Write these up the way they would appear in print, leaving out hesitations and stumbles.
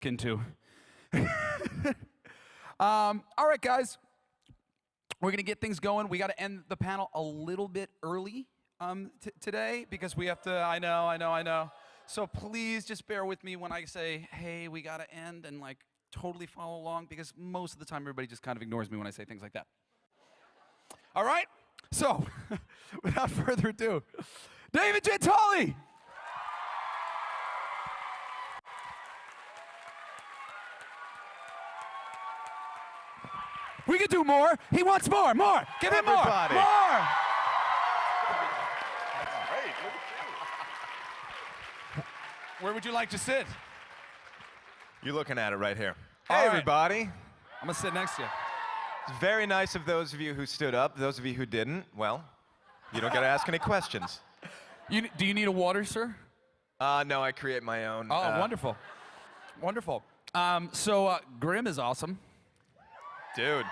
Kintu. All right, guys. We're going to get things going. We got to end the panel a little bit early today because we have to, I know. So please just bear with me when I say, hey, we got to end, and like totally follow along, because most of the time everybody just kind of ignores me when I say things like that. All right? So, without further ado, David Giuntoli! We can do more. He wants more. More. Give him more. Everybody. More. That's great. Look at you. Where would you like to sit? You're looking at it right here. All Hey, right. everybody. I'm going to sit next to you. It's very nice of those of you who stood up. Those of you who didn't, well, you don't got to ask any questions. Do you need a water, sir? No, I create my own. Oh, wonderful. Wonderful. So Grimm is awesome. Dude.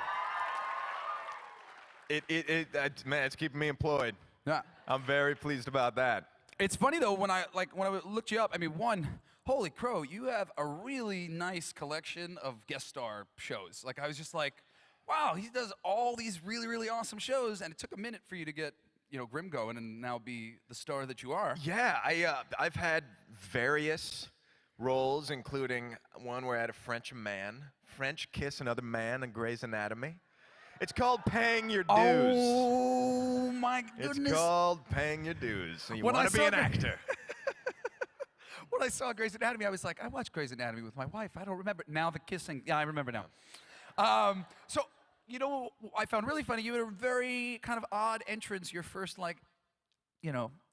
Man, it's keeping me employed. Yeah. I'm very pleased about that. It's funny though, when I looked you up, I mean, one, holy crow, you have a really nice collection of guest star shows. Like, I was just like, wow, he does all these really, really awesome shows, and it took a minute for you to get, Grimm going and now be the star that you are. Yeah, I've had various roles, including one where I had a French kiss another man in Grey's Anatomy. It's called Paying Your Dues. Oh my goodness. It's called Paying Your Dues. So you When I want to be saw an the- actor. When I saw Grey's Anatomy, I was like, I watched Grey's Anatomy with my wife. I don't remember. Now the kissing. Yeah, I remember now. So, I found really funny. You had a very kind of odd entrance, your first,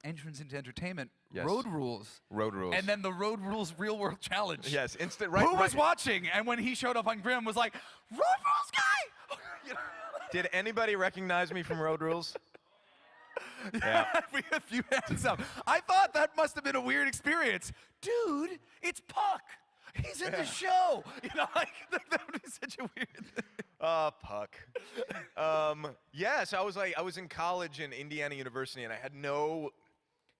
entrance into entertainment. Yes. Road Rules. Road Rules. And then the Road Rules Real World Challenge. Yes, instant. Who was watching? And when he showed up on Grimm, was like, Road Rules guy! Did anybody recognize me from Road Rules? Yeah. We had a few hands up. I thought that must have been a weird experience. Dude, it's Puck. He's in the show. That would be such a weird thing. Puck. So I was in college in Indiana University, and I had no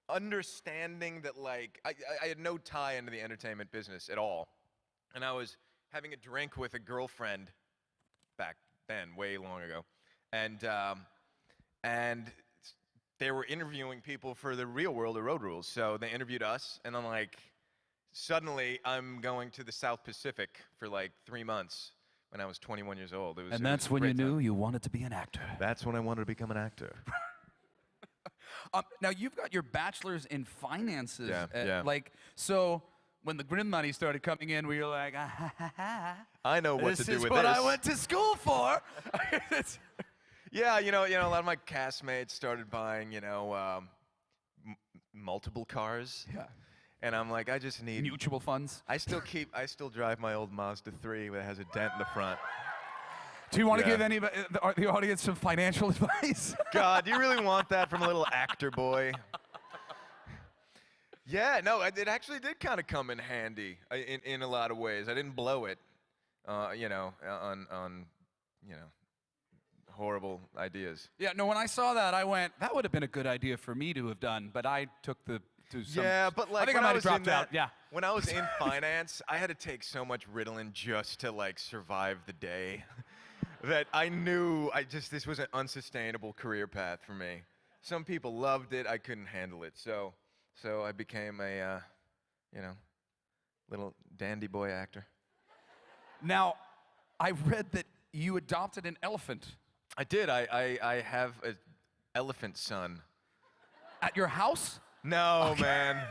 understanding that, I had no tie into the entertainment business at all. And I was having a drink with a girlfriend back then, way long ago. And they were interviewing people for the Real World of Road Rules. So they interviewed us, and I'm like, suddenly I'm going to the South Pacific for 3 months when I was 21 years old. And that's when you knew you wanted to be an actor. That's when I wanted to become an actor. Now, you've got your bachelor's in finances. Yeah. So when the Grimm money started coming in, we were like, I know what to do with this. This is what I went to school for. Yeah, a lot of my castmates started buying, multiple cars. Yeah. And I'm like, I just need Mutual funds. I still drive my old Mazda 3 that has a dent in the front. Do you want to Yeah. give anybody, the audience, some financial advice? God, do you really want that from a little actor boy? Yeah, no, it actually did kind of come in handy in a lot of ways. I didn't blow it, on horrible ideas. Yeah, no, when I saw that, I went, that would have been a good idea for me to have done, but I took Yeah, but I think I when might I have was in dropped out, yeah. When I was in finance, I had to take so much Ritalin just to survive the day that I knew this was an unsustainable career path for me. Some people loved it, I couldn't handle it. So I became a little dandy boy actor. Now, I read that you adopted an elephant. I did. I have an elephant son. At your house? No, Okay. man.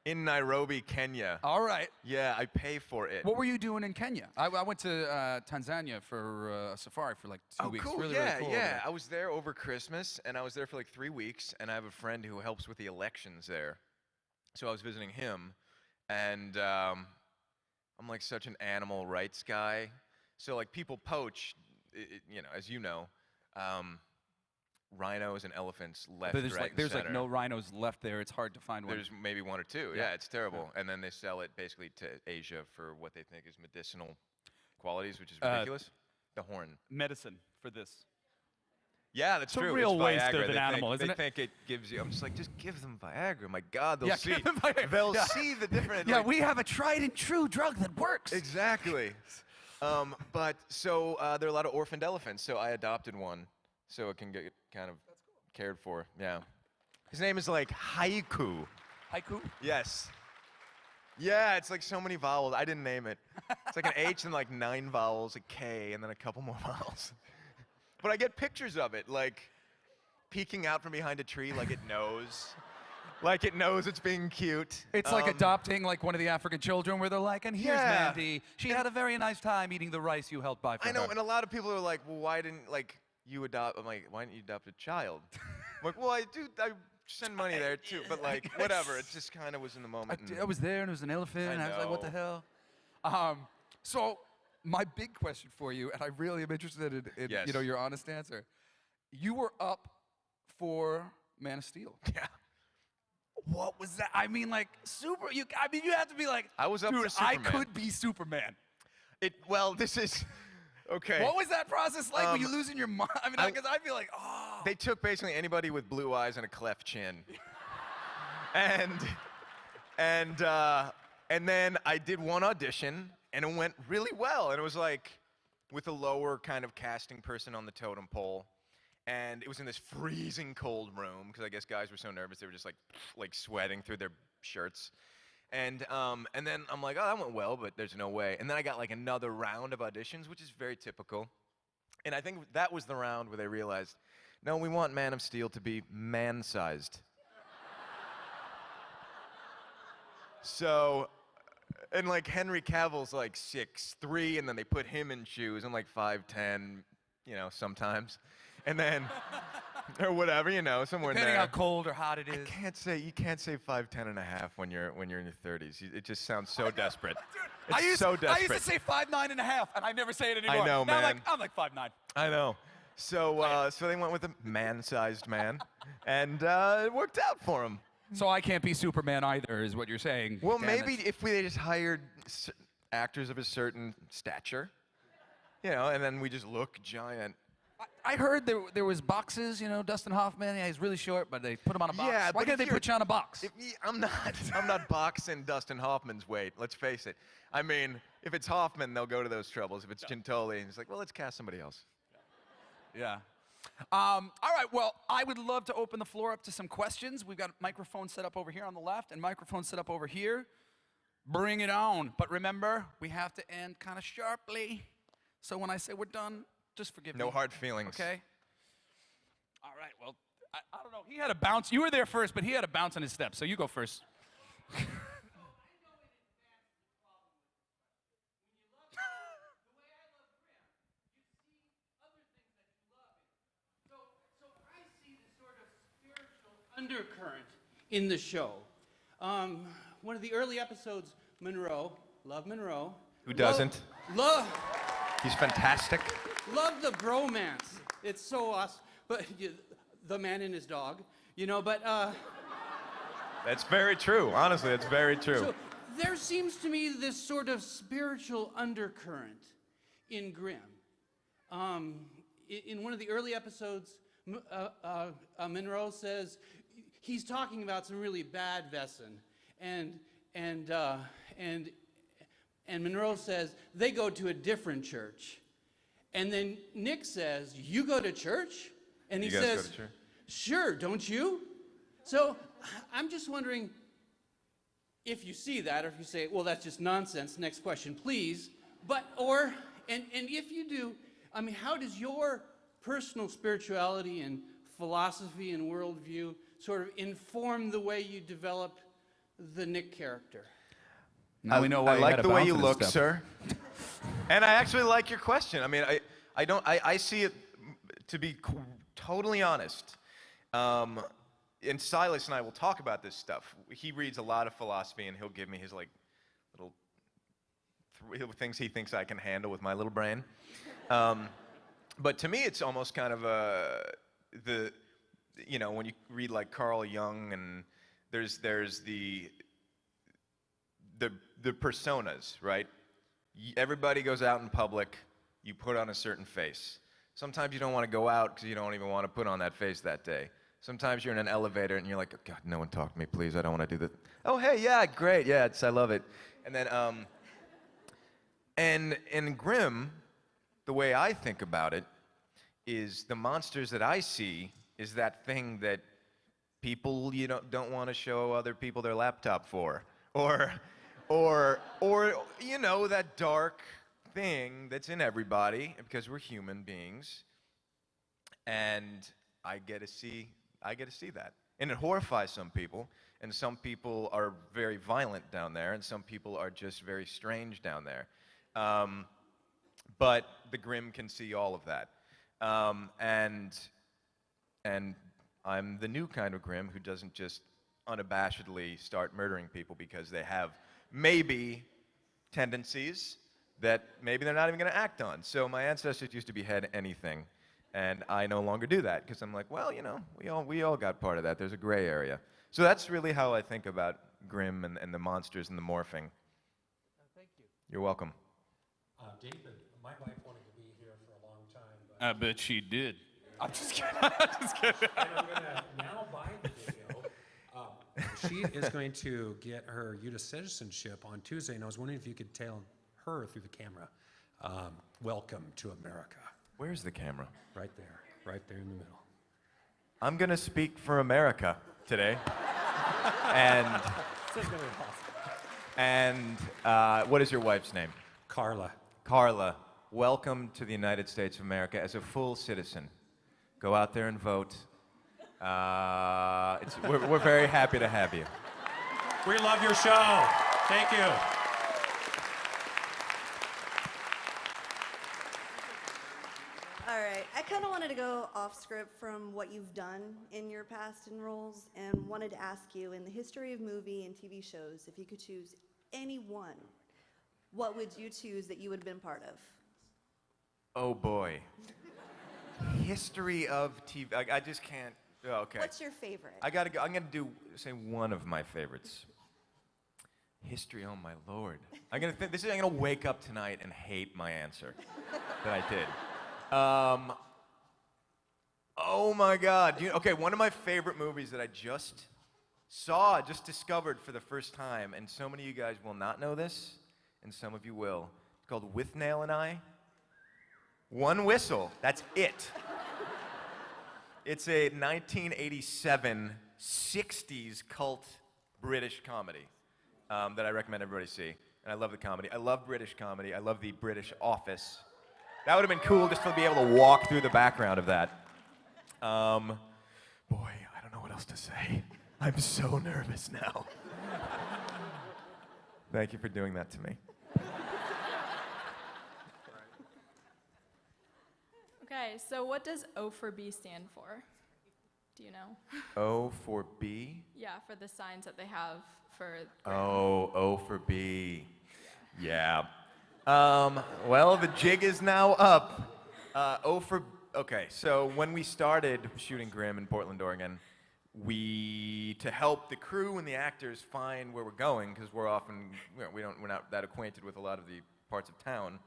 In Nairobi, Kenya. All right. Yeah, I pay for it. What were you doing in Kenya? I went to Tanzania for a safari for 2 weeks. Cool. Really, Yeah, really cool over yeah. there. I was there over Christmas, and I was there for 3 weeks, and I have a friend who helps with the elections there. So I was visiting him, and I'm such an animal rights guy. So people poach, as you know, rhinos and elephants left, But right, and there's center. no rhinos left there. It's hard to find one. There's maybe one or two. Yeah. Yeah, it's terrible. And then they sell it basically to Asia for what they think is medicinal qualities, which is ridiculous. The horn. Medicine for this. Yeah, that's It's a true. real It's waste Viagra. of an animal, isn't they it? think it gives you. I'm just like, just give them Viagra. My God, they'll Yeah, see. give them Viagra. They'll Yeah. see the difference. Yeah, like- we have a tried and true drug that works. Exactly. But so there are a lot of orphaned elephants, so I adopted one, so it can get kind of cared for. Yeah. His name is like Haiku. Haiku? Yes. Yeah, it's like so many vowels. I didn't name it. It's like an H and like 9 vowels, a K, and then a couple more vowels. But I get pictures of it, like peeking out from behind a tree, like it knows. Like it knows it's being cute. It's like adopting like one of the African children where they're like, and here's Yeah. Mandy. She had a very nice time eating the rice you helped buy for I know, her. and a lot of people are like, well, why didn't like you adopt? I'm like, why didn't you adopt a child? I'm like, well, I send money there too, but like whatever. It just kind of was in the moment. I was there and it was an elephant, I and I was like, what the know. hell? So my big question for you, and I really am interested in Yes. you know, your honest answer. You were up for Man of Steel. Yeah. What was that? I mean, like you have to be like, I was up dude, for I Superman. could be Superman. Well, this is okay. What was that process like? Were you losing your mind? I mean, I- because I'd be like, oh. They took basically anybody with blue eyes and a cleft chin. and then I did one audition and it went really well. And it was like with a lower kind of casting person on the totem pole. And it was in this freezing cold room because I guess guys were so nervous they were just like sweating through their shirts. And then I'm like, oh, that went well, but there's no way. And then I got like another round of auditions, which is very typical. And I think that was the round where they realized, no, we want Man of Steel to be man-sized. So, and like Henry Cavill's like 6'3", and then they put him in shoes. I'm like 5'10", you know, sometimes. And then, or whatever, you know, somewhere Depending in there. how cold or hot it is. You can't say 5'10" and a half when you're in your 30s. It just sounds so desperate. Dude, It's so desperate. I used to say 5'9" and a half, and I never say it anymore. know, now man. I'm like 5'9". I know. So they went with a man-sized man, and it worked out for him. So I can't be Superman either, is what you're saying. Well, Damn maybe it. if we just hired actors of a certain stature, you know, and then we just look giant. I heard there was boxes, you know, Dustin Hoffman, yeah, he's really short, but they put him on a box. Yeah, Why but can't if they put you on a box? I'm not boxing Dustin Hoffman's weight. Let's face it. I mean, if it's Hoffman, they'll go to those troubles. If it's Giuntoli, it's like, well, let's cast somebody else. Yeah. All right, well, I would love to open the floor up to some questions. We've got microphones set up over here on the left and microphones set up over here. Bring it on. But remember, we have to end kind of sharply. So when I say we're done, just forgive me. No hard feelings. Okay? All right, well, I don't know. He had a bounce. You were there first, but he had a bounce on his step, so you go first. Undercurrent in the show. One of the early episodes, Monroe, love Monroe. Who doesn't? Love He's fantastic. the bromance. It's so awesome. But the man and his dog, you know. But That's very true. Honestly, that's very true. so there seems to me this sort of spiritual undercurrent in Grimm. In one of the early episodes, Monroe says he's talking about some really bad Vesson, and Monroe says they go to a different church, and then Nick says, "You go to church?" And he You guys go says, to church? "Sure, don't you?" So I'm just wondering if you see that, or if you say, "Well, that's just nonsense." Next question, please. But and if you do, I mean, how does your personal spirituality and philosophy and worldview sort of inform the way you develop the Nick character? Now we know why I he like had a the way bounce you on his look, step. sir. And I actually like your question. I mean, I see it, to be totally honest. And Silas and I will talk about this stuff. He reads a lot of philosophy, and he'll give me his like little things he thinks I can handle with my little brain. But to me, it's almost kind of you know, when you read like Carl Jung, and there's the personas, right? Everybody goes out in public, you put on a certain face. Sometimes you don't want to go out because you don't even want to put on that face that day. Sometimes you're in an elevator and you're like, oh, God, no one talk to me, please. I don't want to do that. Oh, hey, yeah, great. Yeah, I love it. And then, and in Grimm, the way I think about it is the monsters that I see is that thing that people, don't want to show other people their laptop for. Or, that dark thing that's in everybody because we're human beings. And I get to see that. And it horrifies some people, and some people are very violent down there, and some people are just very strange down there. But the Grimm can see all of that. And I'm the new kind of Grimm who doesn't just unabashedly start murdering people because they have maybe tendencies that maybe they're not even going to act on. So my ancestors used to behead anything. And I no longer do that because I'm like, well, we all got part of that. There's a gray area. So that's really how I think about Grimm and the monsters and the morphing. Thank you. You're welcome. David, my wife wanted to be here for a long time. But I bet she did. I'm just kidding. I'm just kidding. and I'm going to now buy the video. She is going to get her U.S. citizenship on Tuesday, and I was wondering if you could tell her through the camera, welcome to America. Where's the camera? Right there in the middle. I'm going to speak for America today. And what is your wife's name? Carla. Carla, welcome to the United States of America as a full citizen. Go out there and vote. We're very happy to have you. We love your show. Thank you. All right, I kind of wanted to go off script from what you've done in your past in roles and wanted to ask you, in the history of movie and TV shows, if you could choose any one, what would you choose that you would have been part of? Oh boy. History of TV, I just can't, okay. What's your favorite? I'm gonna say one of my favorites. History, oh my Lord. I'm gonna wake up tonight and hate my answer that I did. Oh my God. Okay, one of my favorite movies that I just discovered for the first time, and so many of you guys will not know this, and some of you will. It's called With Nail and I. One whistle, that's it. It's a 1987 60s cult British comedy that I recommend everybody see. And I love the comedy. I love British comedy. I love the British Office. That would have been cool just to be able to walk through the background of that. Boy, I don't know what else to say. I'm so nervous now. Thank you for doing that to me. Okay, so what does O for B stand for? Do you know? O for B? Yeah, for the signs that they have for Grimm. Oh, O for B. Yeah. Well, the jig is now up. Okay, so when we started shooting Grimm in Portland, Oregon, to help the crew and the actors find where we're going, because we're not that acquainted with a lot of the parts of town,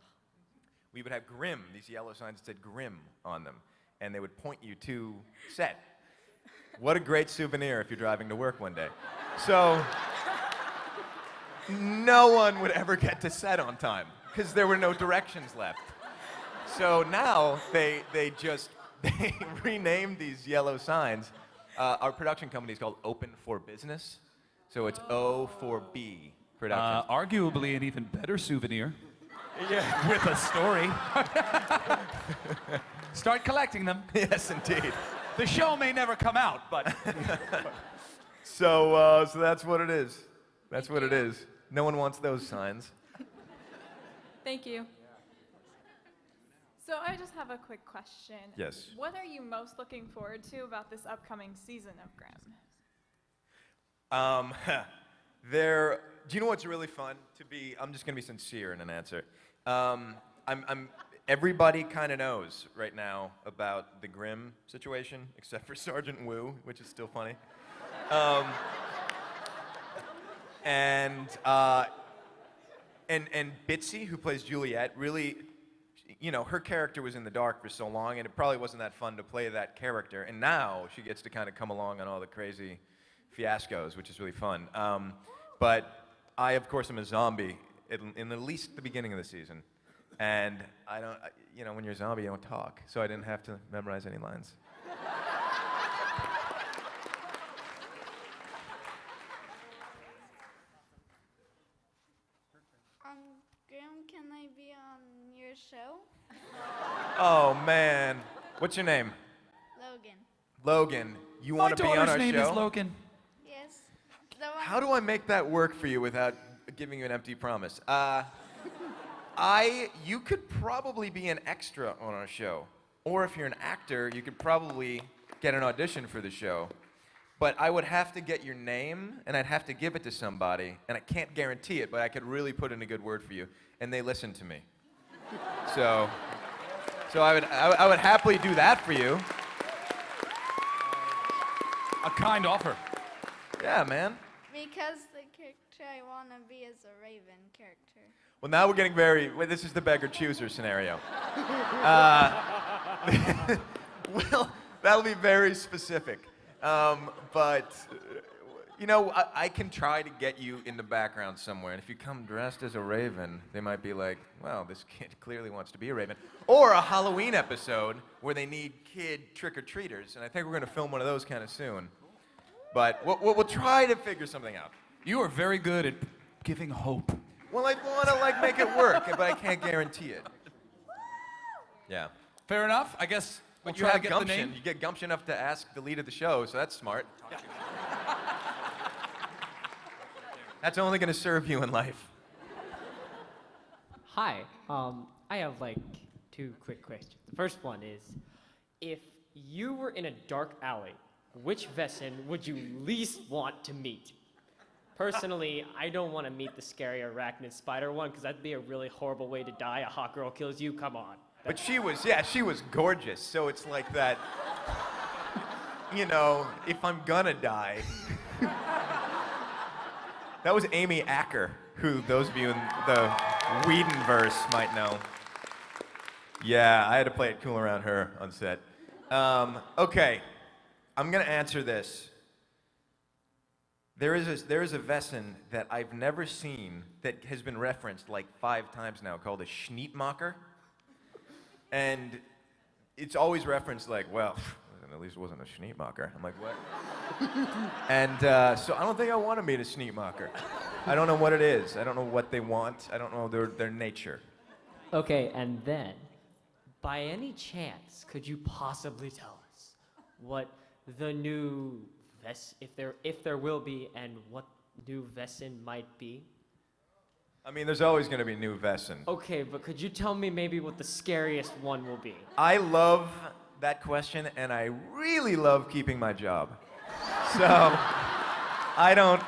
we would have Grimm, these yellow signs that said Grimm on them, and they would point you to set. What a great souvenir if you're driving to work one day. So, no one would ever get to set on time, because there were no directions left. So now they renamed these yellow signs. Our production company is called Open for Business, so it's O for B Productions. Arguably an even better souvenir. Yeah. With a story. Start collecting them. Yes, indeed. The show may never come out, but So that's what it is. That's what it is. No one wants those signs. Thank you. So I just have a quick question. Yes. What are you most looking forward to about this upcoming season of Grimm? Do you know what's really fun? I'm just gonna be sincere in an answer. Everybody kind of knows right now about the Grimm situation, except for Sergeant Wu, which is still funny. And Bitsy, who plays Juliet, really, you know, her character was in the dark for so long, and it probably wasn't that fun to play that character. And now she gets to kind of come along on all the crazy fiascos, which is really fun. But I, of course, am a zombie in at least the beginning of the season. And I don't, you know, when you're a zombie, you don't talk. So I didn't have to memorize any lines. Grimm, can I be on your show? Oh, man. What's your name? Logan. Logan. You My want to be on daughter's our name show? is Logan. Yes. The one. How do I make that work for you without giving you an empty promise? You could probably be an extra on our show. Or if you're an actor, you could probably get an audition for the show. But I would have to get your name, and I'd have to give it to somebody, and I can't guarantee it, but I could really put in a good word for you, and they listen to me. So I would happily do that for you. A kind offer. Yeah, man. Because the character I want to be is a Raven character. Well, now we're getting this is the beggar-chooser scenario. Well, that'll be very specific. But, you know, I can try to get you in the background somewhere. And if you come dressed as a raven, they might be like, well, this kid clearly wants to be a raven. Or a Halloween episode where they need kid trick-or-treaters. And I think we're going to film one of those kind of soon. But we'll try to figure something out. You are very good at giving hope. Well, I want to, like, make it work, but I can't guarantee it. Yeah. Fair enough. I guess we'll But you try to have get gumption. the name. You get gumption enough to ask the lead of the show, so that's smart. That's only going to serve you in life. Hi. I have like 2 quick questions. The first one is, if you were in a dark alley, which Vesson would you least want to meet? Personally, I don't want to meet the scary arachnid spider one, because that'd be a really horrible way to die. A hot girl kills you, come on. But she was gorgeous, so it's like that, you know, if I'm gonna die. That was Amy Acker, who those of you in the Whedonverse might know. Yeah, I had to play it cool around her on set. Okay, I'm gonna answer this. There is a Vesson that I've never seen that has been referenced like 5 times now, called a Schneetmacher. And it's always referenced like, well, at least it wasn't a Schneetmacher. I'm like, what? And so I don't think I want to meet a Schneetmacher. I don't know what it is. I don't know what they want. I don't know their nature. Okay, and then, by any chance, could you possibly tell us what the new if there will be, and what new Vesson might be? I mean, there's always going to be new Vesson. Okay, but could you tell me maybe what the scariest one will be? I love that question, and I really love keeping my job. So I don't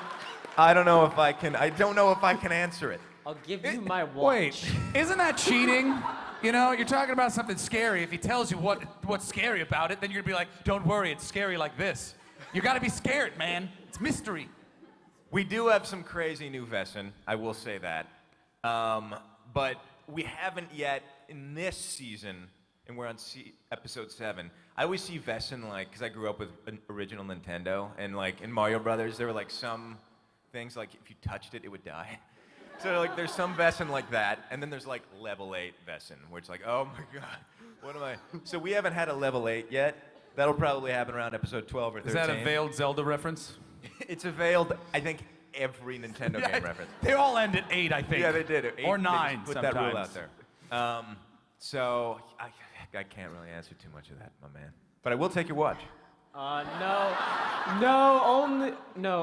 know if I can answer it. I'll give you my watch. Wait, isn't that cheating? You know, you're talking about something scary. If he tells you what's scary about it, then you're gonna be like, don't worry, it's scary like this. You gotta be scared, man. It's mystery. We do have some crazy new Vesson, I will say that. But we haven't yet in this season, and we're on episode 7. I always see Vesson like, because I grew up with an original Nintendo, and like in Mario Brothers, there were like some things like if you touched it, it would die. So like there's some Vesson like that, and then there's like level 8 Vesson, where it's like, oh my god, what am I? So we haven't had a level 8 yet. That'll probably happen around episode 12 or 13. Is that a veiled Zelda reference? It's a veiled, I think, every Nintendo game reference. They all end at 8, I think. Yeah, they did. Or 9 they just put sometimes. that rule out there. So I can't really answer too much of that, my man. But I will take your watch.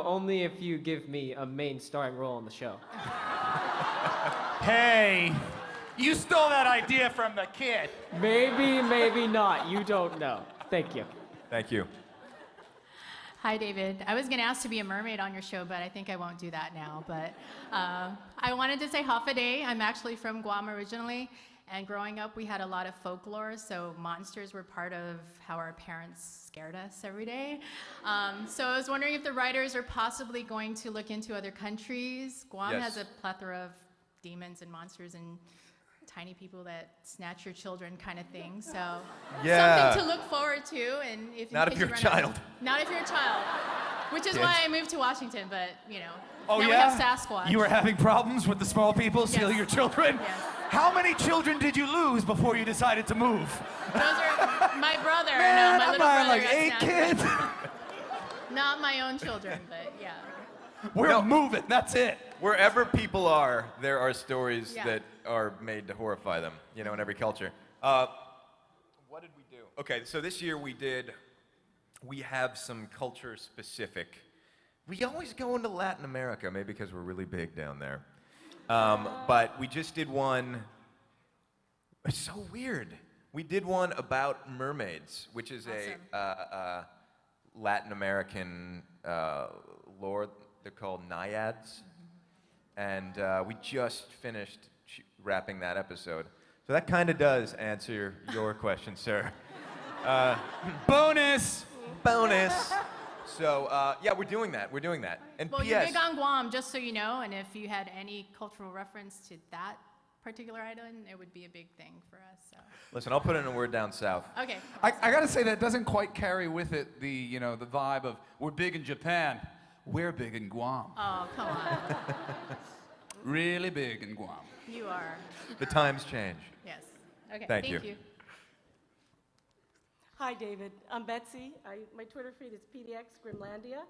Only if you give me a main starring role on the show. Hey, you stole that idea from the kid. Maybe, maybe not. You don't know. Thank you. Thank you. Hi, David. I was going to ask to be a mermaid on your show, but I think I won't do that now. But I wanted to say Hafaday. I'm actually from Guam originally, and growing up, we had a lot of folklore, so monsters were part of how our parents scared us every day. So I was wondering if the writers are possibly going to look into other countries. Guam Yes. has a plethora of demons and monsters and tiny people that snatch your children kind of thing. So Yeah. something to look forward to. And if in Not if case you're you a run out- child. Not if you're a child. Which is why I moved to Washington, but Oh, now yeah? we have Sasquatch. You were having problems with the small people stealing your Yes. children? Yes. How many children did you lose before you decided to move? Those are my brother. Man, my I'm little buying brother like got 8 snatched. kids. Not my own children, but yeah. We're moving, that's it. Wherever people are, there are stories Yeah. that are made to horrify them, in every culture. What did we do? Okay, so this year we have some culture specific. We always go into Latin America, maybe because we're really big down there. But we just did one, it's so weird. We did one about mermaids, which is a Latin American lore. They're called naiads. And we just finished wrapping that episode. So that kind of does answer your question, sir. Bonus! Bonus! So, yeah, we're doing that. And Well, P.S. you're big on Guam, just so you know, and if you had any cultural reference to that particular island, it would be a big thing for us. So. Listen, I'll put in a word down south. Okay. I gotta say that doesn't quite carry with it the the vibe of we're big in Japan, we're big in Guam. Oh, come on. Really big in Guam. You are. The times change. Yes. Okay. Thank you. Hi, David. I'm Betsy. My Twitter feed is PDX Grimlandia.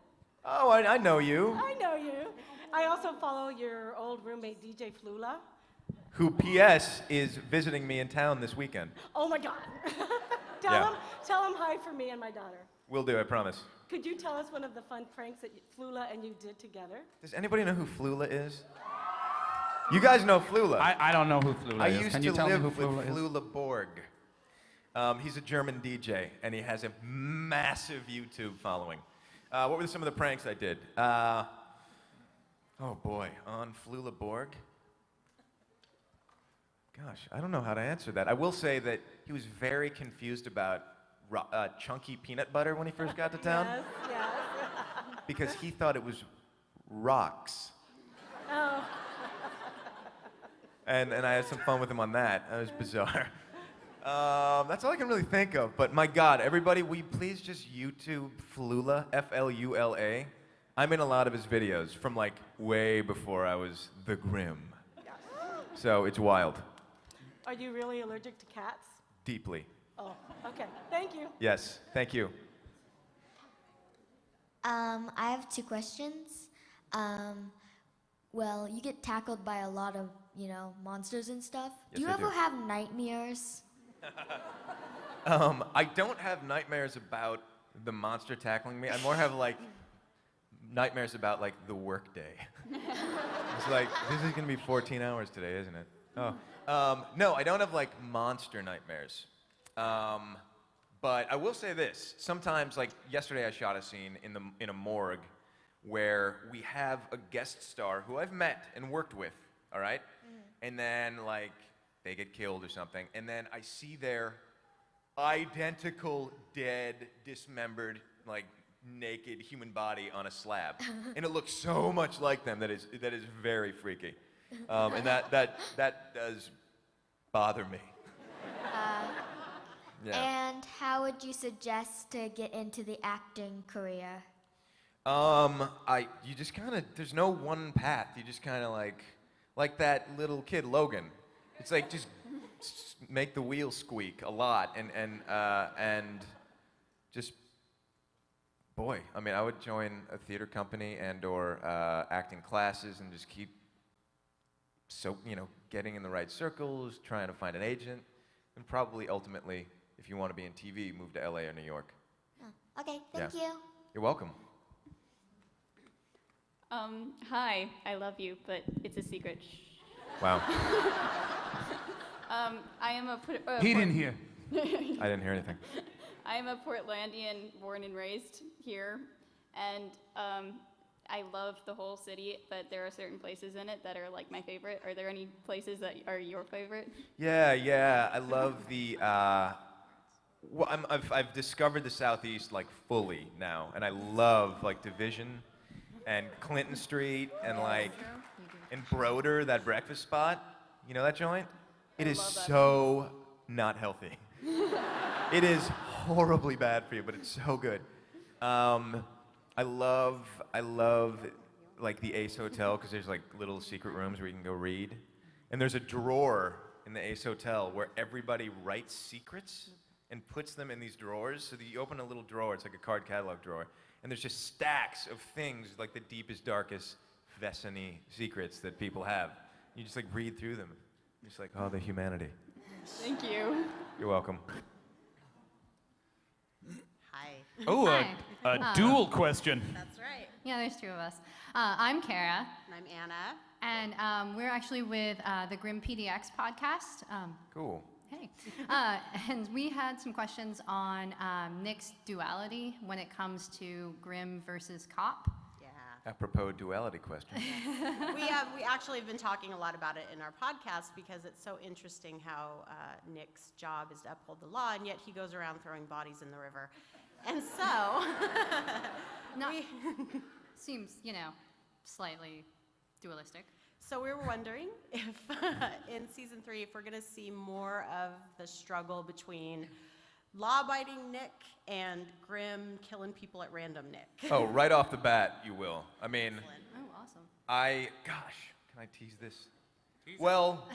Oh, I know you. I know you. I also follow your old roommate, DJ Flula. Who, P.S., is visiting me in town this weekend. Oh, my God. Yeah. Tell him hi for me and my daughter. Will do, I promise. Could you tell us one of the fun pranks that Flula and you did together? Does anybody know who Flula is? You guys know Flula. I don't know who Flula I is. used Can to you tell me live who with Flula is? Flula Borg. He's a German DJ, and he has a massive YouTube following. What were some of the pranks I did? Oh boy, on Flula Borg? Gosh, I don't know how to answer that. I will say that he was very confused about chunky peanut butter when he first got to town. Yes, yes. Because he thought it was rocks. Oh. And I had some fun with him on that. That was bizarre. That's all I can really think of. But my God, everybody, will you please just YouTube Flula, F-L-U-L-A? I'm in a lot of his videos from like way before I was the Grimm. Yes. So it's wild. Are you really allergic to cats? Deeply. Oh, okay. Thank you. Yes, thank you. I have 2 questions. Well, you get tackled by a lot of, monsters and stuff. Yes, do you I ever do. have nightmares? I don't have nightmares about the monster tackling me. I more have like nightmares about like the work day. It's like, this is gonna be 14 hours today, isn't it? Oh. No, I don't have like monster nightmares. But I will say this, sometimes like yesterday I shot a scene in a morgue where we have a guest star who I've met and worked with, all right? And then like they get killed or something, and then I see their identical, dead, dismembered, like naked human body on a slab, and it looks so much like them that is very freaky, and that does bother me. Yeah. And how would you suggest to get into the acting career? You just kind of, there's no one path. You just kind of like that little kid Logan. It's like just make the wheel squeak a lot, and just, boy, I mean, I would join a theater company and/or acting classes and just keep getting in the right circles, trying to find an agent, and probably ultimately, if you want to be in TV, move to LA or New York. Oh, okay, thank you. You're welcome. Hi, I love you, but it's a secret. Wow. I am a He didn't hear. I didn't hear anything. I am a Portlandian, born and raised here, and I love the whole city, but there are certain places in it that are like my favorite. Are there any places that are your favorite? Yeah. I love the. Well, I've discovered the Southeast like fully now, and I love like Division, and Clinton Street, and like, and Broder, that breakfast spot. You know that joint? It is love that so not healthy. It is horribly bad for you, but it's so good. I love like the Ace Hotel because there's like little secret rooms where you can go read, and there's a drawer in the Ace Hotel where everybody writes secrets and puts them in these drawers. So that you open a little drawer, it's like a card catalog drawer, and there's just stacks of things like the deepest, darkest Vesony secrets that people have. You just like read through them. You're just like, oh, the humanity. Thank you. You're welcome. Hi. Oh, Hi. a dual question. That's right. Yeah, there's two of us. I'm Kara. And I'm Anna. And we're actually with the Grimm PDX podcast. Cool. Hey. And we had some questions on Nick's duality when it comes to Grimm versus cop. Yeah. Apropos duality question. We actually have been talking a lot about it in our podcast because it's so interesting how Nick's job is to uphold the law, and yet he goes around throwing bodies in the river. And so, seems, slightly dualistic. So we were wondering if in season 3, if we're going to see more of the struggle between law-abiding Nick and Grimm killing people at random Nick. Oh, right off the bat, you will. I mean, Oh, awesome. can I tease this? Well,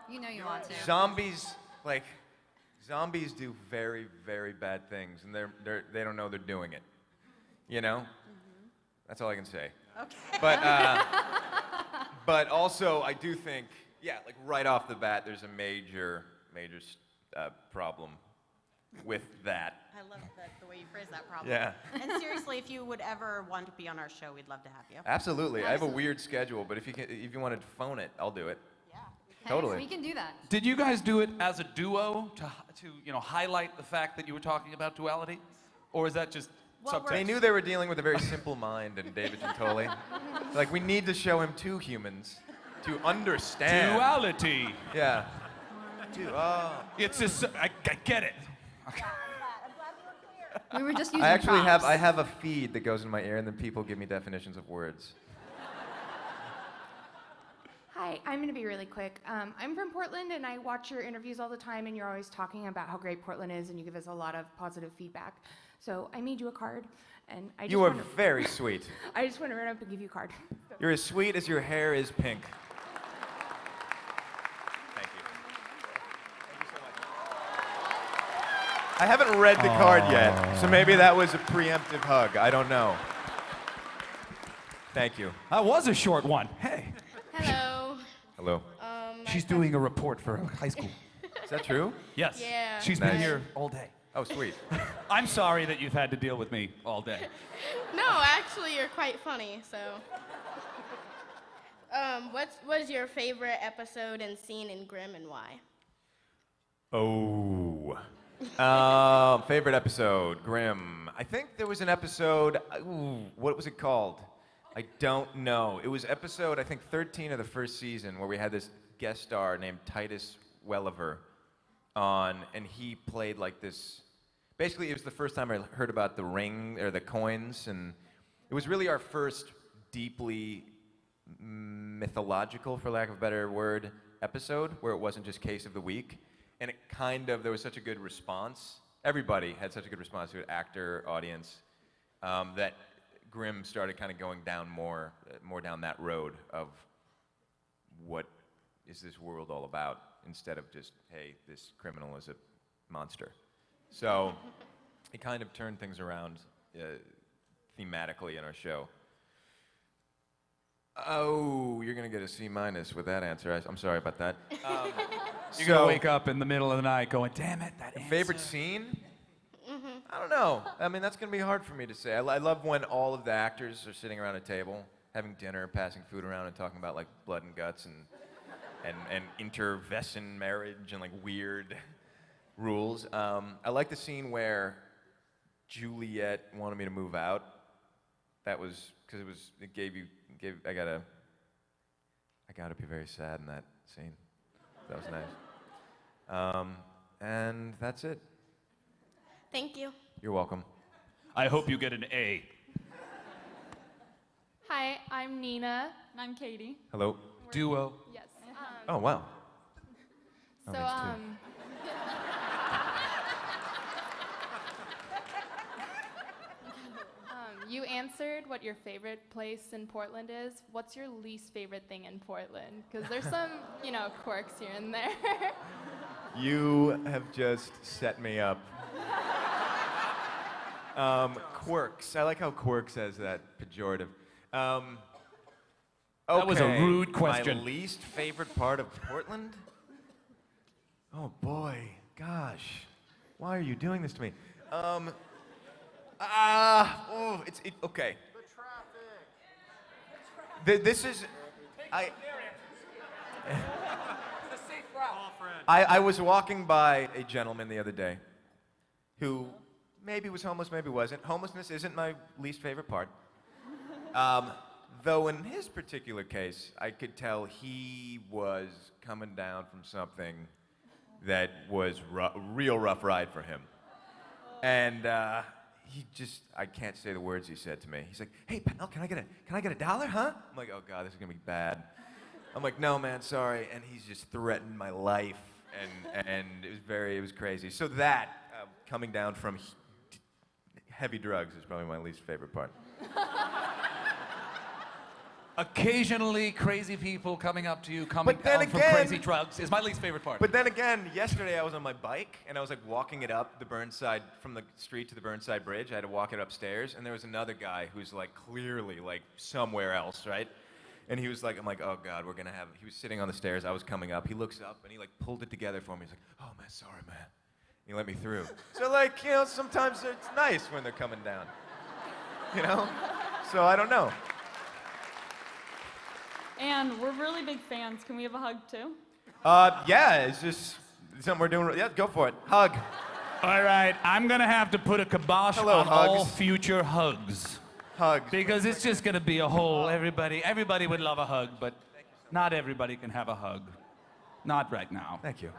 You know you want to. zombies do very, very bad things, and they don't know they're doing it. You know? That's all I can say. Okay. But also, I do think, like right off the bat, there's a major problem with that. I love the way you phrase that problem. Yeah. And seriously, if you would ever want to be on our show, we'd love to have you. Absolutely. I have a weird schedule, but if you wanted to phone it, I'll do it. Yeah. Totally. We can do that. Did you guys do it as a duo to highlight the fact that you were talking about duality, or is that just subtext? They knew they were dealing with a very simple mind in David Giuntoli. Like, we need to show him two humans to understand. Duality. Yeah. It's just, I get it. We were just using I actually props. have a feed that goes in my ear, and then people give me definitions of words. Hi, I'm going to be really quick. I'm from Portland, and I watch your interviews all the time, and you're always talking about how great Portland is, and you give us a lot of positive feedback. So I made you a card, and I just You are want to, very sweet. I just want to run up and give you a card. You're as sweet as your hair is pink. Thank you. Thank you so much. I haven't read the card yet, so maybe that was a preemptive hug. I don't know. Thank you. That was a short one. Hey. Hello. Hello. She's doing a report for high school. Is that true? Yes. Yeah. She's Nice. been here all day. Oh, sweet. I'm sorry that you've had to deal with me all day. No, actually, you're quite funny. So, what was your favorite episode and scene in Grimm, and why? Oh. Favorite episode, Grimm. I think there was an episode, what was it called? I don't know. It was episode, I think, 13 of the first season where we had this guest star named Titus Welliver on, and he played like this. Basically, it was the first time I heard about the ring, or the coins, and it was really our first deeply mythological, for lack of a better word, episode where it wasn't just case of the week. And it there was such a good response. Everybody had such a good response to it, actor, audience, that Grimm started kind of going down more down that road of what is this world all about, instead of just, hey, this criminal is a monster. So it kind of turned things around thematically in our show. Oh, you're going to get a C- with that answer. I'm sorry about that. You're going to wake up in the middle of the night going, damn it, that answer. Favorite scene? I don't know. I mean, that's going to be hard for me to say. I love when all of the actors are sitting around a table, having dinner, passing food around, and talking about, like, blood and guts and inter-Vesson marriage and, like, weird rules. I like the scene where Juliet wanted me to move out. That was, because I gotta be very sad in that scene. That was nice. And that's it. Thank you. You're welcome. I hope you get an A. Hi, I'm Nina. And I'm Katie. Hello. Duo. Yes. Oh, wow. So, thanks, too. You answered what your favorite place in Portland is. What's your least favorite thing in Portland? Because there's some, quirks here and there. You have just set me up. Quirks. I like how quirks has that pejorative. That was a okay, rude question. My least favorite part of Portland? Oh boy, gosh. Why are you doing this to me? Okay. This is, I was walking by a gentleman the other day who maybe was homeless, maybe wasn't. Homelessness isn't my least favorite part. Though in his particular case, I could tell he was coming down from something that was real rough ride for him. And I can't say the words he said to me. He's like, "Hey, pal, can I get $1, huh?" I'm like, "Oh God, this is gonna be bad." I'm like, "No, man, sorry." And he's just threatened my life, and it was crazy. So that, coming down from heavy drugs is probably my least favorite part. Occasionally, crazy people coming up to you, coming But then down from again- crazy drugs is my least favorite part. But then again, yesterday I was on my bike, and I was like walking it up the Burnside, from the street to the Burnside Bridge. I had to walk it upstairs, and there was another guy who's like clearly like somewhere else, right? And he was like, I'm like, "Oh God, we're gonna have," he was sitting on the stairs, I was coming up, he looks up, and he like pulled it together for me. He's like, "Oh man, sorry man." He let me through. So like, sometimes it's nice when they're coming down, So I don't know. And we're really big fans. Can we have a hug too? Yeah, it's just something we're doing. Yeah, go for it. Hug. All right, I'm gonna have to put a kibosh Hello, on all hugs. future hugs. Hugs. Because it's just gonna be a whole, everybody would love a hug, but not everybody can have a hug. Not right now. Thank you.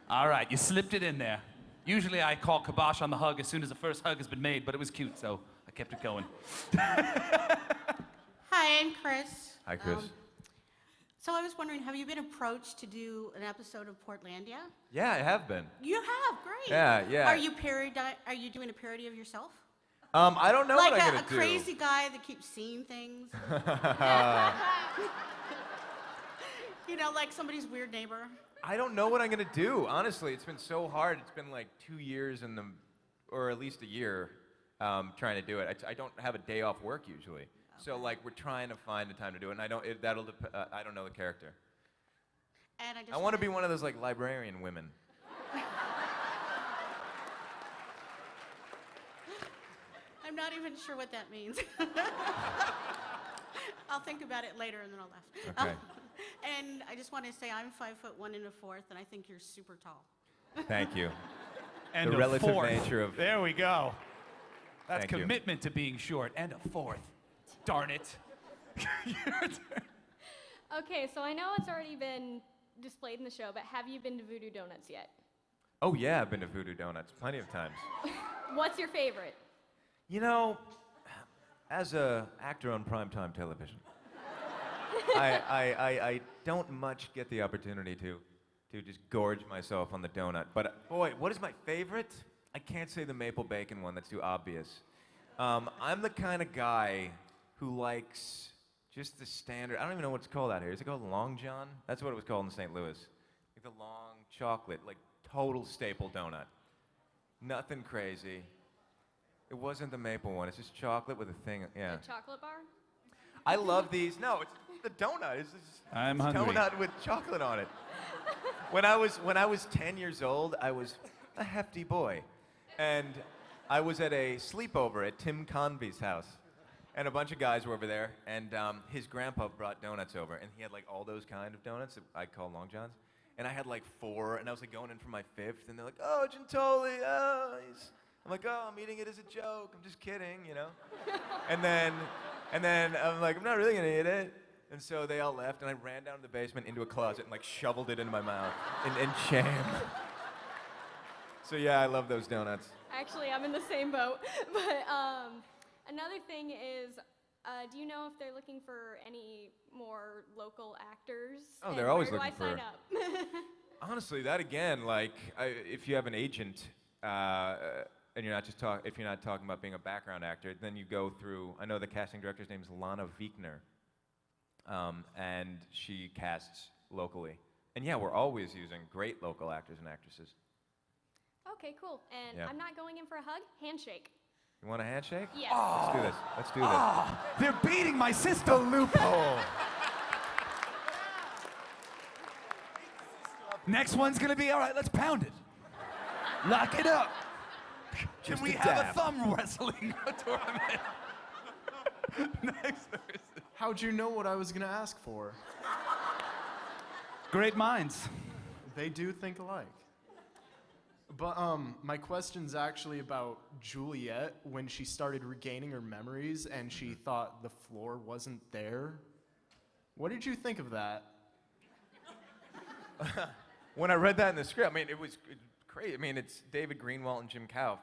All right, you slipped it in there. Usually I call kibosh on the hug as soon as the first hug has been made, but it was cute, so I kept it going. Hi, I'm Chris. Hi, Chris. So I was wondering, have you been approached to do an episode of Portlandia? Yeah, I have been. You have, great. Yeah. Are you doing a parody of yourself? I don't know like what I'm gonna a do. crazy guy that keeps seeing things. Like somebody's weird neighbor. I don't know what I'm gonna do. Honestly, it's been so hard. It's been like 2 years or at least a year, trying to do it. I don't have a day off work usually. So like we're trying to find the time to do it, and I don't know the character. And I want to be one of those like librarian women. I'm not even sure what that means. I'll think about it later and then I'll laugh. Okay. And I just want to say I'm 5'1" and a fourth, and I think you're super tall. Thank you. And the a relative fourth. nature of. There we go. That's Thank you. commitment to being short, and a fourth. Darn it. Okay, so I know it's already been displayed in the show, but have you been to Voodoo Donuts yet? Oh yeah, I've been to Voodoo Donuts plenty of times. What's your favorite? As a actor on primetime television, I don't much get the opportunity to just gorge myself on the donut. But boy, what is my favorite? I can't say the maple bacon one, that's too obvious. I'm the kind of guy who likes just the standard, I don't even know what it's called out here. Is it called Long John? That's what it was called in St. Louis. Like the long chocolate, like total staple donut. Nothing crazy. It wasn't the maple one, it's just chocolate with a thing, yeah. The chocolate bar? I love these. No, it's the donut. It's I'm it's hungry. donut with chocolate on it. When I was 10 years old, I was a hefty boy, and I was at a sleepover at Tim Convey's house, and a bunch of guys were over there, and his grandpa brought donuts over, and he had like all those kind of donuts that I call Long Johns, and I had like 4, and I was like going in for my 5th, and they're like, "Oh, Giuntoli, oh, I'm like, "Oh, I'm eating it as a joke. I'm just kidding, And then I'm like, I'm not really gonna eat it. And so they all left, and I ran down to the basement into a closet and like shoveled it into my mouth in shame. So yeah, I love those donuts. Actually, I'm in the same boat. But another thing is, Do you know if they're looking for any more local actors? Oh, And they're always where looking do I for- sign up? Honestly, that again, like, if you have an agent, and you're not just if you're not talking about being a background actor, then you go through. I know the casting director's name is Lana Viekner, and she casts locally. And yeah, we're always using great local actors and actresses. Okay, cool. And Yeah. I'm not going in for a hug. Handshake. You want a handshake? Yes. Let's do this. Let's do this. Ah, they're beating my sister. Loophole. Next one's gonna be all right. Let's pound it. Lock it up. Can Just we a have a dab. thumb wrestling tournament next Thursday? How'd you know what I was gonna ask for? Great minds. They do think alike. But my question's actually about Juliet when she started regaining her memories and she thought the floor wasn't there. What did you think of that? When I read that in the script, I mean, it was crazy. I mean, it's David Greenwalt and Jim Kauf.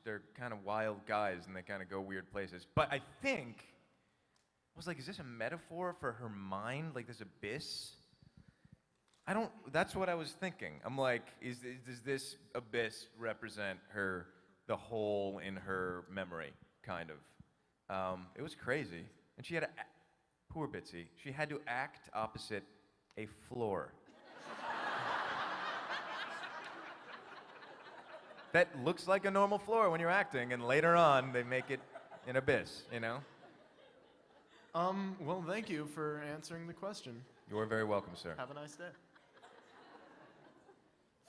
They're kind of wild guys and they kind of go weird places. But I think, I was like, is this a metaphor for her mind? Like this abyss? That's what I was thinking. I'm like, does this abyss represent the hole in her memory, kind of? It was crazy. And she had poor Bitsy, she had to act opposite a floor. That looks like a normal floor when you're acting, and later on, they make it an abyss, you know? Well, thank you for answering the question. You're very welcome, sir. Have a nice day.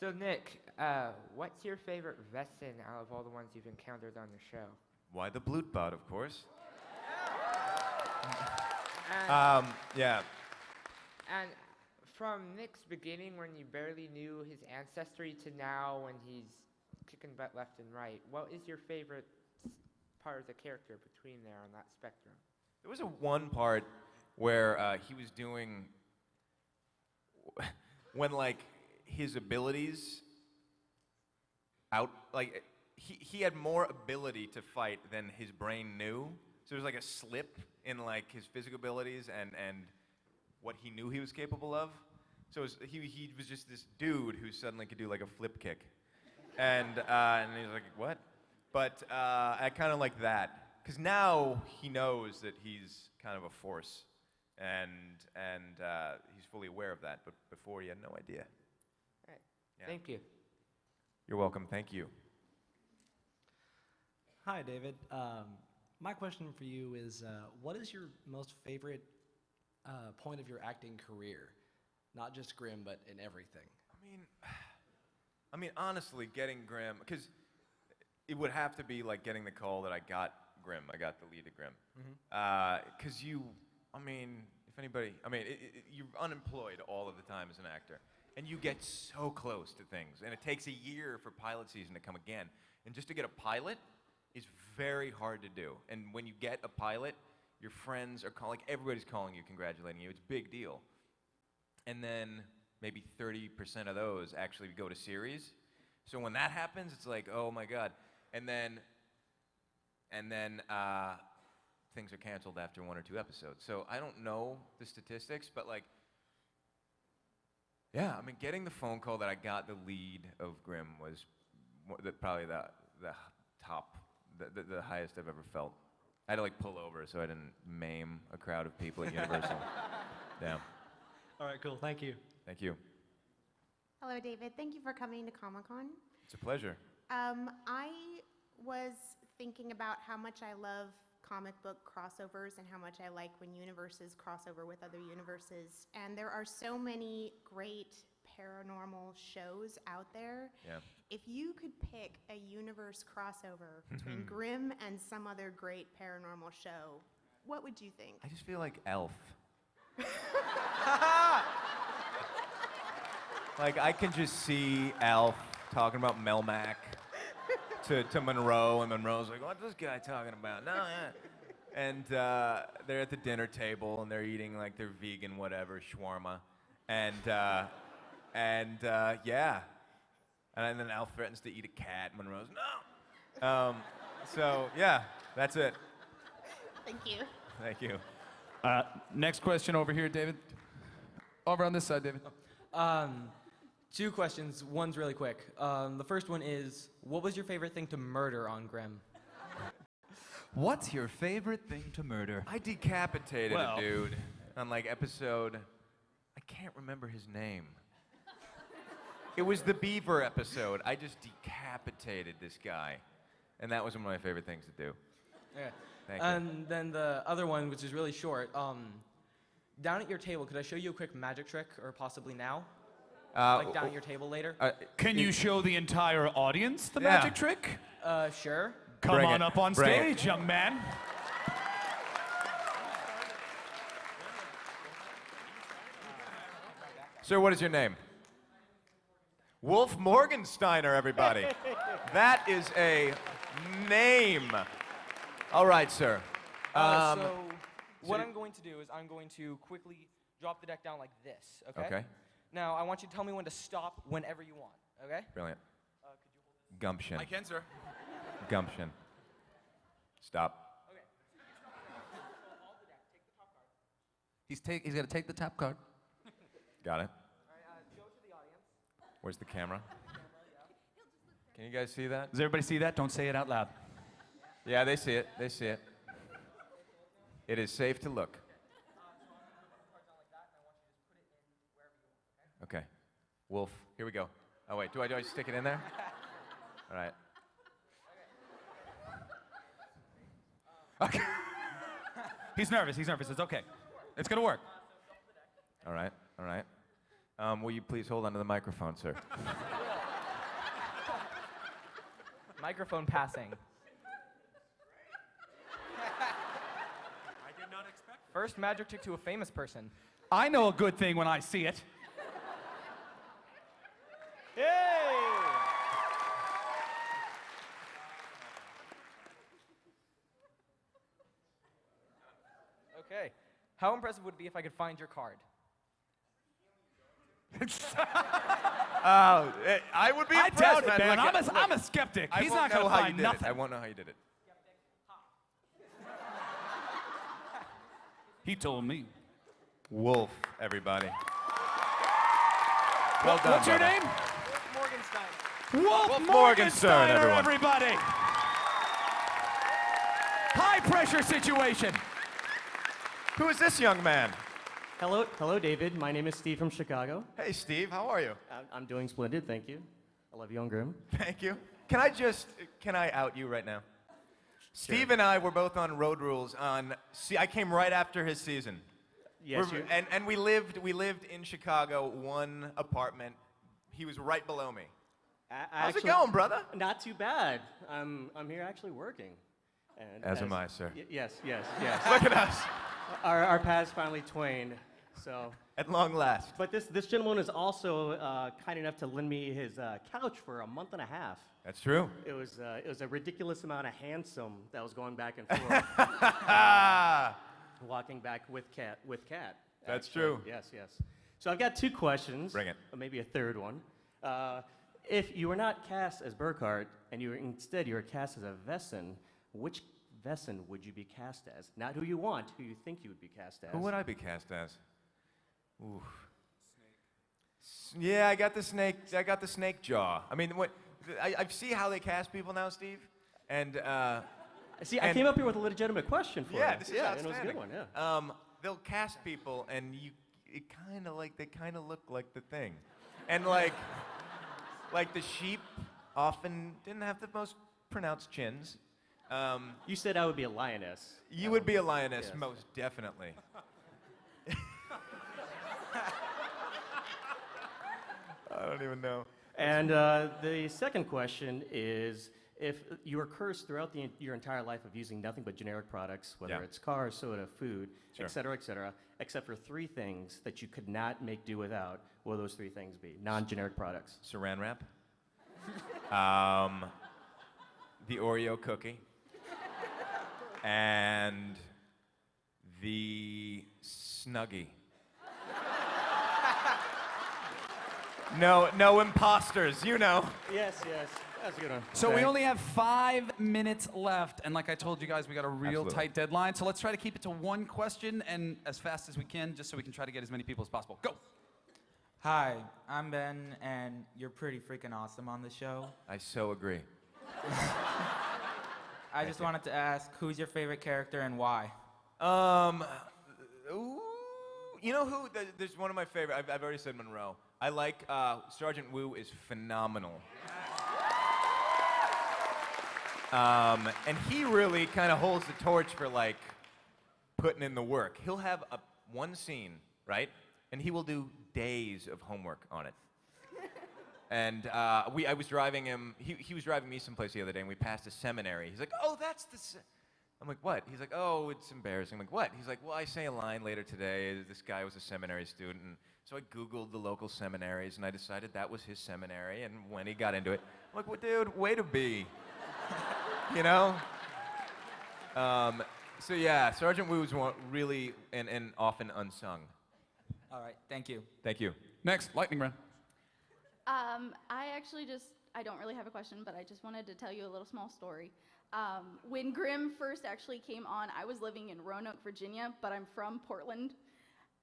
So Nick, what's your favorite Vessin out of all the ones you've encountered on the show? Why the Blutbad, of course. Yeah. And from Nick's beginning, when you barely knew his ancestry, to now when he's kicking butt left and right, what is your favorite part of the character between there on that spectrum? There was one part where he was doing, when like his abilities he had more ability to fight than his brain knew. So there was like a slip in like his physical abilities and what he knew he was capable of. So he was just this dude who suddenly could do like a flip kick. And he was like, what? But I kind of like that. Because now he knows that he's kind of a force. And he's fully aware of that. But before he had no idea. Right. Yeah. Thank you. You're welcome. Thank you. Hi, David. My question for you is, what is your most favorite point of your acting career? Not just Grimm, but in everything. I mean, honestly, getting Grimm, because it would have to be like getting the call that I got Grimm. I got the lead of Grimm. Because if anybody, you're unemployed all of the time as an actor. And you get so close to things. And it takes a year for pilot season to come again. And just to get a pilot is very hard to do. And when you get a pilot, your friends are calling, everybody's calling you, congratulating you. It's a big deal. And then maybe 30% of those actually go to series. So when that happens, it's like, oh my God. And then things are canceled after 1 or 2 episodes. So I don't know the statistics, but like, yeah, getting the phone call that I got the lead of Grimm was probably the top, the highest I've ever felt. I had to like pull over so I didn't maim a crowd of people at Universal. Yeah. All right, cool. Thank you. Thank you. Hello, David. Thank you for coming to Comic-Con. It's a pleasure. I was thinking about how much I love comic book crossovers and how much I like when universes cross over with other universes. And there are so many great paranormal shows out there. Yeah. If you could pick a universe crossover between Grimm and some other great paranormal show, what would you think? I just feel like Elf. Like I can just see Alf talking about Melmac to Monroe, and Monroe's like, "What's this guy talking about?" No, yeah. And they're at the dinner table and they're eating like their vegan whatever shawarma, and yeah, and then Alf threatens to eat a cat. Monroe's no. So yeah, that's it. Thank you. Thank you. Next question over here, David. Over on this side, David. Two questions. One's really quick. The first one is, what was your favorite thing to murder on Grimm? What's your favorite thing to murder? I decapitated Well. a dude on like episode, I can't remember his name. It was the beaver episode. I just decapitated this guy. And that was one of my favorite things to do. Okay. Thank you. And then the other one, which is really short, down at your table, could I show you a quick magic trick, or possibly now? Like down at your table later? Can you show the entire audience the magic trick? Sure. Come Bring on it. up on Bring stage, it. young man. Sir, what is your name? Wolf Morgensteiner, everybody. That is a name. All right, sir. So what I'm going to do is I'm going to quickly drop the deck down like this, okay? Okay. Now, I want you to tell me when to stop whenever you want, okay? Brilliant. Gumption. I can, sir. Gumption. Stop. He's got to take the top card. Got it. Where's the camera? Can you guys see that? Does everybody see that? Don't say it out loud. Yeah, they see it. They see it. It is safe to look. Okay. Wolf, here we go. Oh, wait, do I stick it in there? All right. Okay. He's nervous. It's okay. It's going to work. All right. All right. Will you please hold on to the microphone, sir? Microphone passing. I did not expect that. First magic trick to a famous person. I know a good thing when I see it. Okay. How impressive would it be if I could find your card? I would be I impressed, doubt it, man. Look, I'm a skeptic. I He's won't not know going to how you find did nothing. it. I won't know how you did it. He told me. Wolf, everybody. Well done, What's your brother. name? Morgenstein. Wolf Morgenstein, Morgensteiner, everyone. everybody. High pressure situation. Who is this young man? Hello, David. My name is Steve from Chicago. Hey, Steve, how are you? I'm doing splendid, thank you. I love you on Grimm. Thank you. Can I out you right now? Steve and I were both on Road Rules I came right after his season. Yes, and we lived in Chicago, one apartment. He was right below me. How's it going, brother? Not too bad. I'm here actually working. And As am I, sir. Yes. Look at us. Our paths finally twained. So. At long last. But this gentleman is also kind enough to lend me his couch for a month and a half. That's true. It was a ridiculous amount of handsome that was going back and forth. Walking back with Cat. That's actually. true. Yes. So I've got two questions. Bring it. Or maybe a third one. If you were not cast as Burkhardt and you were cast as a Vesson, which Vesson would you be cast as? Not who you want, who you think you would be cast as. Who would I be cast as? Ooh. Yeah, I got the snake jaw. I mean, I see how they cast people now, Steve, and See, I came up here with a legitimate question for you. yeah, this is and it outstanding. was a good one. Yeah. They'll cast people, and they kind of look like the thing, and like the sheep often didn't have the most pronounced chins. You said I would be a lioness. You would be a lioness, yes. most definitely. I don't even know. And the second question is, if you were cursed throughout your entire life of using nothing but generic products, whether it's cars, soda, food, Sure. et cetera, except for three things that you could not make do without, what will those three things be? Non-generic products. Saran wrap. The Oreo cookie. And the Snuggie. No imposters, you know. Yes. That's a good one. So we only have 5 minutes left, and like I told you guys, we got a real Absolutely. tight deadline. So let's try to keep it to one question and as fast as we can, just so we can try to get as many people as possible. Go. Hi, I'm Ben, and you're pretty freaking awesome on the show. I so agree. I just wanted to ask, who's your favorite character and why? Ooh, you know who? There's one of my favorite. I've already said Monroe. I like Sergeant Wu is phenomenal. And he really kind of holds the torch for like putting in the work. He'll have one scene, right? And he will do days of homework on it. And I was driving him. He was driving me someplace the other day, and we passed a seminary. He's like, "Oh, that's the." I'm like, "What?" He's like, "Oh, it's embarrassing." I'm like, "What?" He's like, "Well, I say a line later today. This guy was a seminary student." And so I Googled the local seminaries, and I decided that was his seminary. And when he got into it, I'm like, "Well, dude, way to be." You know? So yeah, Sergeant Wu's really and often unsung. All right, thank you. Thank you. Next, lightning round. I don't really have a question, but I just wanted to tell you a little small story. When Grimm first actually came on, I was living in Roanoke, Virginia, but I'm from Portland.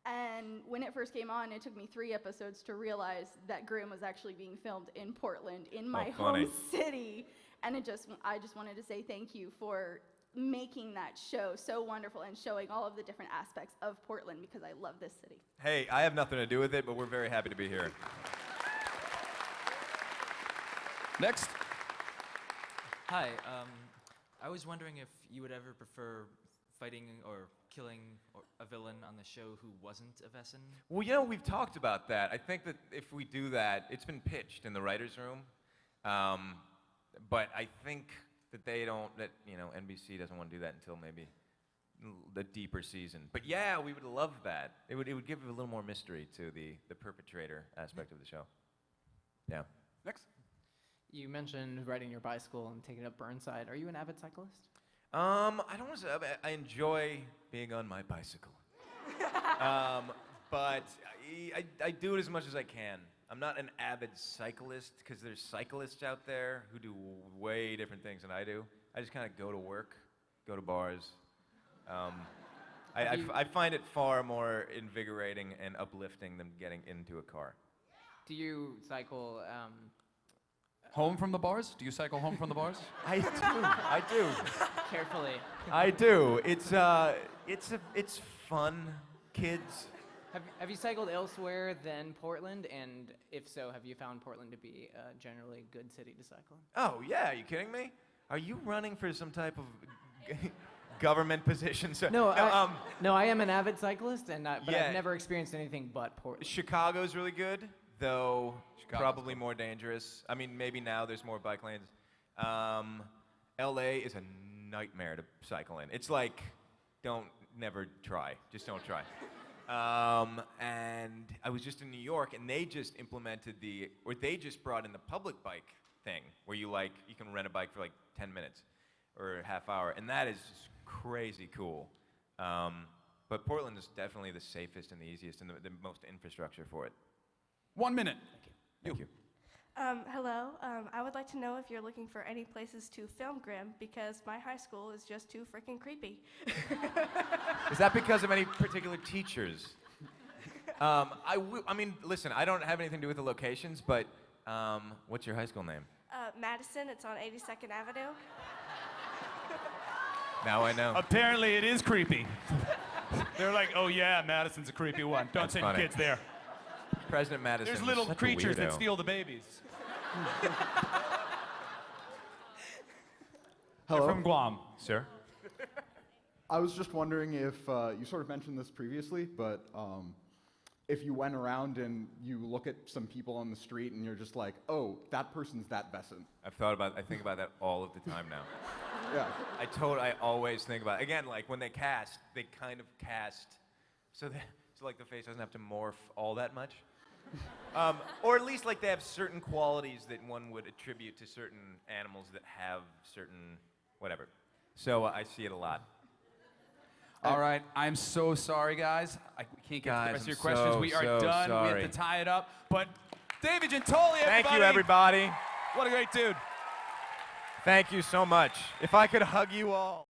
And when it first came on, it took me 3 episodes to realize that Grimm was actually being filmed in Portland, in my home city. And I just wanted to say thank you for making that show so wonderful and showing all of the different aspects of Portland, because I love this city. Hey, I have nothing to do with it, but we're very happy to be here. Next. Hi, I was wondering if you would ever prefer fighting or killing a villain on the show who wasn't a Vesson? Well, you know, we've talked about that. I think that if we do that, it's been pitched in the writer's room. But I think that NBC doesn't want to do that until maybe the deeper season. But yeah, we would love that. It would give a little more mystery to the perpetrator aspect of the show. Yeah. Next. You mentioned riding your bicycle and taking up Burnside. Are you an avid cyclist? I don't want to say, I enjoy being on my bicycle. But I do it as much as I can. I'm not an avid cyclist, because there's cyclists out there who do way different things than I do. I just kind of go to work, go to bars. I find it far more invigorating and uplifting than getting into a car. Do you cycle Home from the bars? Do you cycle home from the bars? I do. carefully? I do. It's fun, kids. Have you cycled elsewhere than Portland? And if so, have you found Portland to be a generally good city to cycle in? Oh yeah, are you kidding me? Are you running for some type of government position? No, I am an avid cyclist, but Yeah. I've never experienced anything but Portland. Chicago's really good, though probably more dangerous. I mean, maybe now there's more bike lanes. LA is a nightmare to cycle in. It's like, never try. Just don't try. And I was just in New York, and they just implemented they just brought in the public bike thing, where you can rent a bike for like 10 minutes or a half hour, and that is just crazy cool. But Portland is definitely the safest and the easiest and the most infrastructure for it. 1 minute. Thank you. Hello. I would like to know if you're looking for any places to film Grimm, because my high school is just too freaking creepy. Is that because of any particular teachers? I mean, listen, I don't have anything to do with the locations, but what's your high school name? Madison, it's on 82nd Avenue. Now I know. Apparently it is creepy. They're like, oh yeah, Madison's a creepy one. Don't That's send funny. your kids there. President Madison. There's was little such a creatures that weirdo. steal the babies. Hello. They're from Guam. Sir? I was just wondering if you sort of mentioned this previously, but if you went around and you look at some people on the street and you're just like, oh, that person's that Vesson. I think about that all of the time now. Yeah. I always think about it. Again, like when they cast, they kind of cast so like the face doesn't have to morph all that much. Or at least like they have certain qualities that one would attribute to certain animals that have certain whatever. So I see it a lot. All right, I'm so sorry, guys. We can't get to the Guys, rest of your I'm questions. so, We are so done. sorry. We have to tie it up. But David Giuntoli, everybody. Thank you, everybody. What a great dude. Thank you so much. If I could hug you all.